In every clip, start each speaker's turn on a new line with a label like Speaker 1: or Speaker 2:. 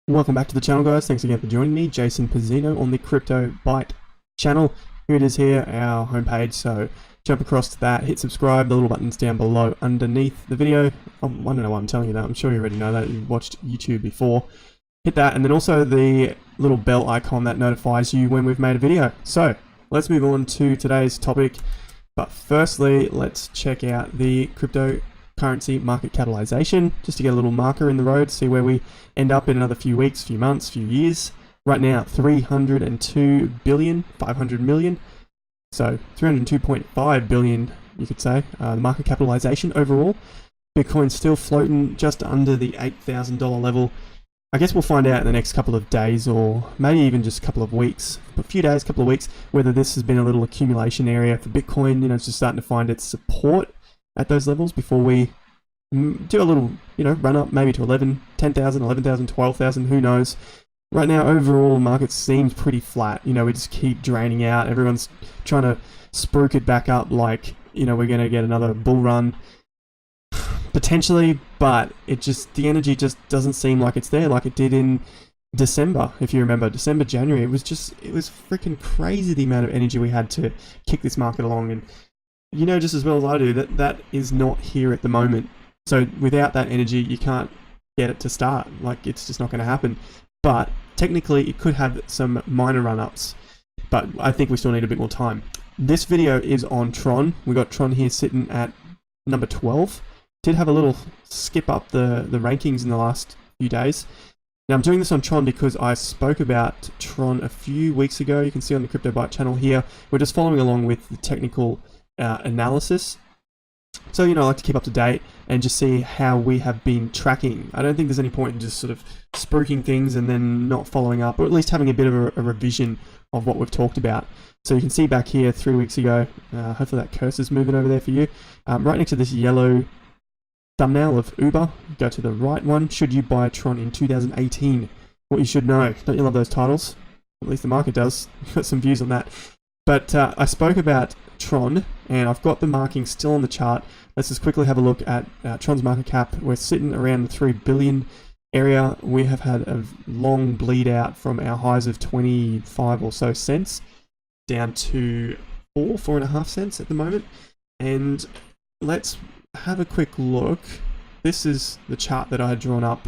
Speaker 1: Welcome back to the channel, guys. Thanks again for joining me, Jason Pizzino, on the Crypto Byte channel. Here it is here, our homepage. So jump across to that, hit subscribe, the little button's down below underneath the video. I don't know why I'm telling you that. I'm sure you already know that. You've watched YouTube before. Hit that, and then also the little bell icon that notifies you when we've made a video. So let's move on to today's topic. But firstly, let's check out the cryptocurrency market capitalization, just to get a little marker in the road, see where we end up in another few weeks, few months, few years. Right now, 302 billion, 500 million. So 302.5 billion, you could say, the market capitalization overall. Bitcoin's still floating just under the $8,000 level. I guess we'll find out in the next couple of days, or maybe even just a couple of weeks, a few days, couple of weeks, whether this has been a little accumulation area for Bitcoin. You know, it's just starting to find its support at those levels before we do a little, run up maybe to 11, 10,000, 11,000, 12,000, who knows. Right now, overall, the market seems pretty flat. We just keep draining out. Everyone's trying to spruik it back up like, we're going to get another bull run. Potentially, but the energy just doesn't seem like it's there like it did in December. If you remember, December, January, it was freaking crazy the amount of energy we had to kick this market along. And you know just as well as I do that is not here at the moment. So without that energy, you can't get it to start. Like, it's just not going to happen. But technically, it could have some minor run-ups. But I think we still need a bit more time. This video is on TRON. We got TRON here sitting at number 12. Did have a little skip up the rankings in the last few days. Now I'm doing this on TRON because I spoke about TRON a few weeks ago. You can see on the Crypto Byte channel here. We're just following along with the technical analysis. So, I like to keep up to date and just see how we have been tracking. I don't think there's any point in just sort of spruiking things and then not following up, or at least having a bit of a revision of what we've talked about. So you can see back here 3 weeks ago, hopefully that cursor's moving over there for you. Right next to this yellow thumbnail of Uber, go to the right one. Should you buy TRON in 2018? What you should know. Don't you love those titles? At least the market does. Got some views on that. But I spoke about TRON, and I've got the marking still on the chart. Let's just quickly have a look at TRON's market cap. We're sitting around the 3 billion area. We have had a long bleed out from our highs of 25 or so cents down to 4.5 cents at the moment. And let's have a quick look. This is the chart that I had drawn up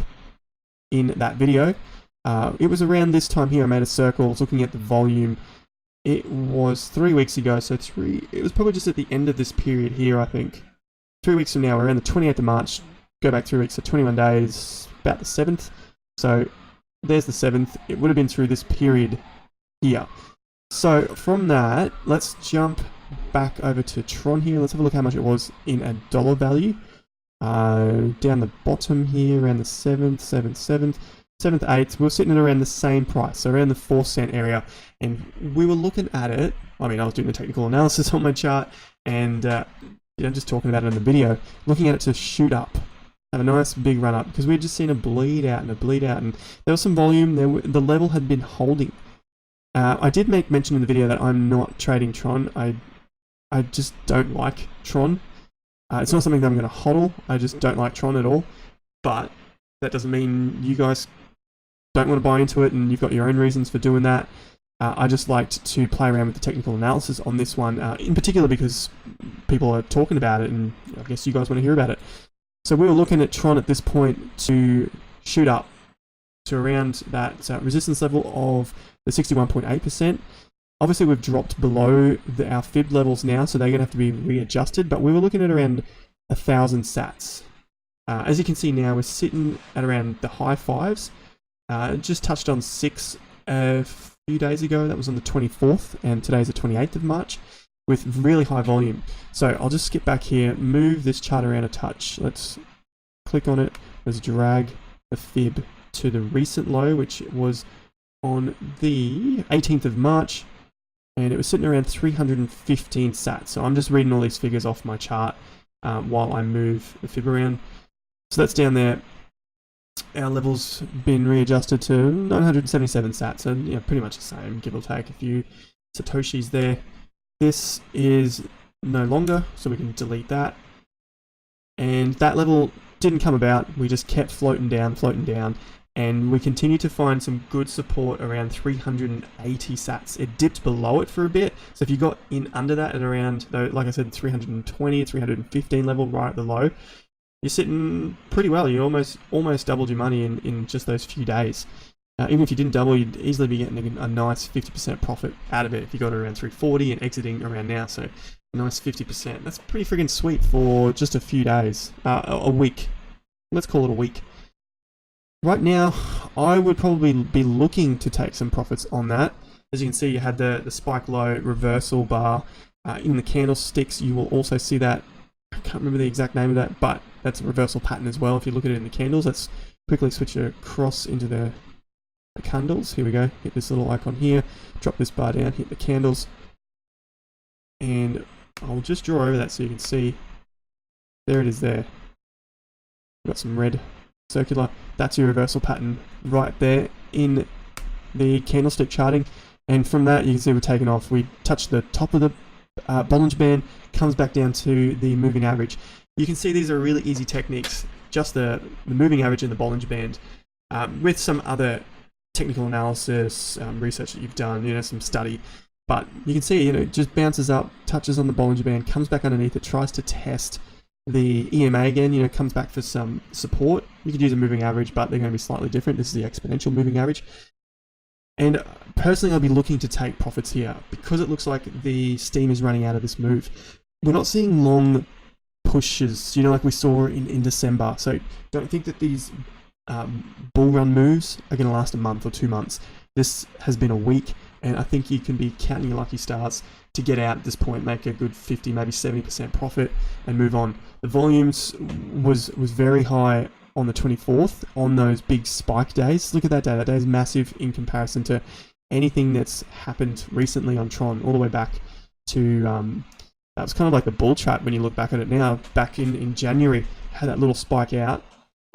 Speaker 1: in that video. It was around this time here. I made a circle. I was looking at the volume. It was 3 weeks ago, so it was probably just at the end of this period here, I think. 3 weeks from now, we're around the 28th of March. Go back 3 weeks, so 21 days, about the 7th. So there's the 7th. It would have been through this period here. So from that, let's jump back over to TRON here. Let's have a look how much it was in a dollar value. Down the bottom here, around the 7th, 8th, we were sitting at around the same price, so around the 4 cent area. And we were looking at it, I was doing the technical analysis on my chart, and just talking about it in the video, looking at it to shoot up, have a nice big run up, because we had just seen a bleed out, and there was some volume, the level had been holding. I did make mention in the video that I'm not trading TRON. I just don't like TRON. It's not something that I'm going to hodl. I just don't like TRON at all. But that doesn't mean you guys don't want to buy into it and you've got your own reasons for doing that. I just liked to play around with the technical analysis on this one, in particular because people are talking about it and I guess you guys want to hear about it. So we were looking at TRON at this point to shoot up to around that resistance level of the 61.8%. Obviously we've dropped below our fib levels now, so they're going to have to be readjusted, but we were looking at around 1,000 sats. As you can see now, we're sitting at around the high fives. Just touched on 6 a few days ago. That was on the 24th, and today's the 28th of March with really high volume. So I'll just skip back here, move this chart around a touch. Let's click on it. Let's drag the fib to the recent low, which was on the 18th of March, and it was sitting around 315 sats. So I'm just reading all these figures off my chart while I move the fib around. So that's down there. Our level's been readjusted to 977 sats, so pretty much the same, give or take a few satoshis there. This is no longer, so we can delete that. And that level didn't come about. We just kept floating down, and we continue to find some good support around 380 sats. It dipped below it for a bit, so if you got in under that at around, like I said, 320, 315 level right at the low, you're sitting pretty well. You almost doubled your money in just those few days. Even if you didn't double, you'd easily be getting a nice 50% profit out of it if you got it around 340 and exiting around now. So a nice 50%. That's pretty friggin' sweet for just a few days, a week. Let's call it a week. Right now, I would probably be looking to take some profits on that. As you can see, you had the spike low reversal bar in the candlesticks. You will also see that. I can't remember the exact name of that, but that's a reversal pattern as well. If you look at it in the candles, let's quickly switch it across into the candles. Here we go. Hit this little icon here, drop this bar down, hit the candles, and I'll just draw over that so you can see. There it is there. Got some red circular. That's your reversal pattern right there in the candlestick charting, and from that you can see we're taking off. We touch the top of the Bollinger Band, comes back down to the moving average. You can see these are really easy techniques, just the moving average and the Bollinger Band, with some other technical analysis, research that you've done, some study. But you can see, it just bounces up, touches on the Bollinger Band, comes back underneath it, tries to test the EMA again, comes back for some support. You could use a moving average, but they're going to be slightly different. This is the exponential moving average. And personally, I'll be looking to take profits here because it looks like the steam is running out of this move. We're not seeing long pushes, like we saw in December. So don't think that these bull run moves are going to last a month or 2 months. This has been a week, and I think you can be counting your lucky stars to get out at this point, make a good 50, maybe 70% profit, and move on. The volumes was very high on the 24th on those big spike days. Look at that day. That day is massive in comparison to anything that's happened recently on TRON, all the way back to that was kind of like the bull trap when you look back at it now. Back in January, had that little spike out,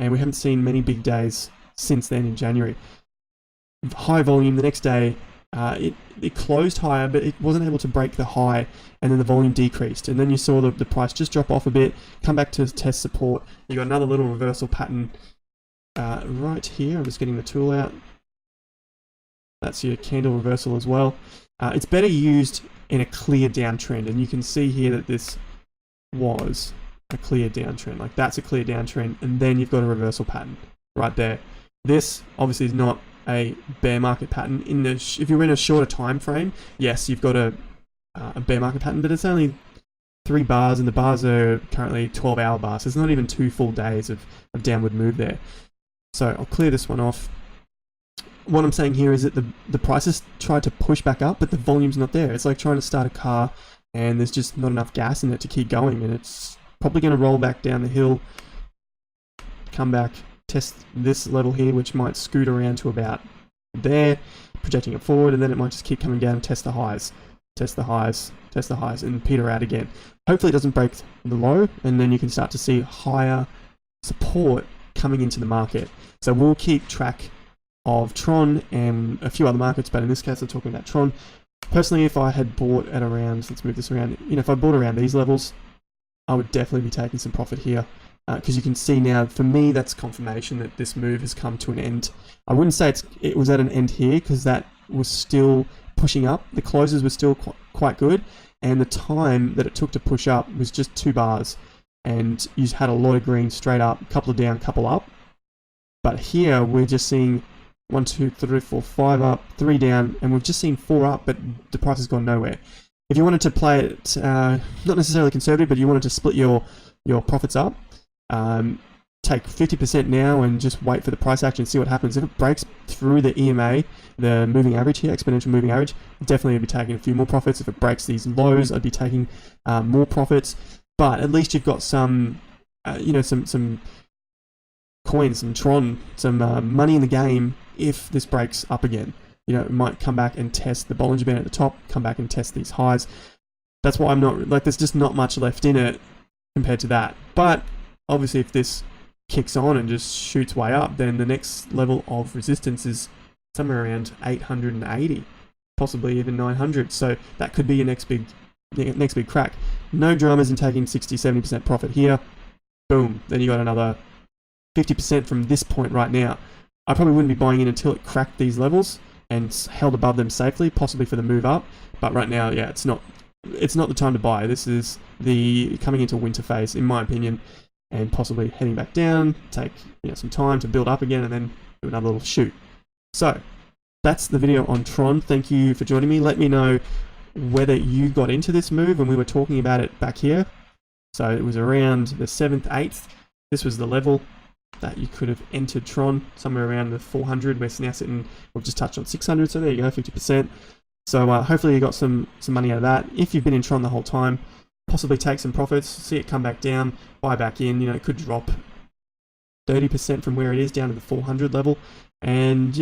Speaker 1: and we haven't seen many big days since then in January. High volume the next day. It closed higher, but it wasn't able to break the high, and then the volume decreased, and then you saw the price just drop off a bit, come back to test support. You got another little reversal pattern right here. I'm just getting the tool out. That's your candle reversal as well. It's better used in a clear downtrend, and you can see here that this was a clear downtrend. Like, that's a clear downtrend, and then you've got a reversal pattern right there. This obviously is not a bear market pattern. If you're in a shorter time frame, yes, you've got a bear market pattern, but it's only 3 bars, and the bars are currently 12-hour bars. So it's not even 2 full days of downward move there. So I'll clear this one off. What I'm saying here is that the prices tried to push back up, but the volume's not there. It's like trying to start a car and there's just not enough gas in it to keep going, and it's probably going to roll back down the hill, come back, test this level here, which might scoot around to about there, projecting it forward, and then it might just keep coming down and test the highs, test the highs, test the highs, and peter out again. Hopefully it doesn't break the low, and then you can start to see higher support coming into the market. So we'll keep track of TRON and a few other markets, but in this case I'm talking about TRON. Personally, if I had bought at around, let's move this around, if I bought around these levels, I would definitely be taking some profit here. Because you can see now, for me, that's confirmation that this move has come to an end. I wouldn't say it was at an end here, because that was still pushing up. The closes were still quite good, and the time that it took to push up was just 2 bars, and you had a lot of green straight up, a couple of down, couple up. But here we're just seeing 1, 2, 3, 4, 5 up, 3 down, and we've just seen 4 up, but the price has gone nowhere. If you wanted to play it, not necessarily conservative, but you wanted to split your profits up, take 50% now and just wait for the price action and see what happens. If it breaks through the EMA, the moving average here, exponential moving average, definitely I'd be taking a few more profits. If it breaks these lows, I'd be taking more profits. But at least you've got some, some coins, some TRON, some money in the game if this breaks up again. It might come back and test the Bollinger Band at the top, come back and test these highs. That's why I'm not, there's just not much left in it compared to that. But obviously if this kicks on and just shoots way up, then the next level of resistance is somewhere around 880, possibly even 900. So that could be your next big next big crack. No dramas in taking 60-70% profit here. Boom. Then you got another 50% from this point right now. I probably wouldn't be buying in until it cracked these levels and held above them safely, possibly for the move up. But right now, yeah, it's not the time to buy. This is the coming into winter phase, in my opinion, and possibly heading back down, take some time to build up again, and then do another little shoot. So that's the video on Tron. Thank you for joining me. Let me know whether you got into this move when we were talking about it back here. So it was around the 7th, 8th. This was the level that you could have entered Tron, somewhere around the 400. We're now sitting, we've just touched on 600, so there you go, 50%. So hopefully you got some money out of that. If you've been in Tron the whole time, possibly take some profits, see it come back down, buy back in. It could drop 30% from where it is down to the 400 level, and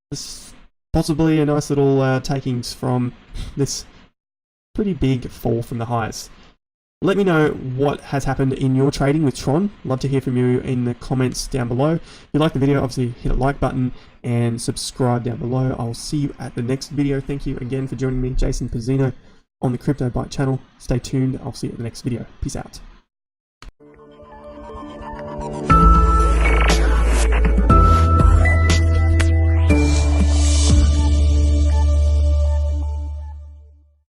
Speaker 1: this possibly a nice little takings from this pretty big fall from the highs. Let me know what has happened in your trading with Tron. Love to hear from you in the comments down below. If you like the video, obviously hit a like button and subscribe down below. I'll see you at the next video. Thank you again for joining me, Jason Pizzino, on the Crypto Byte channel. Stay tuned. I'll see you at the next video. Peace out.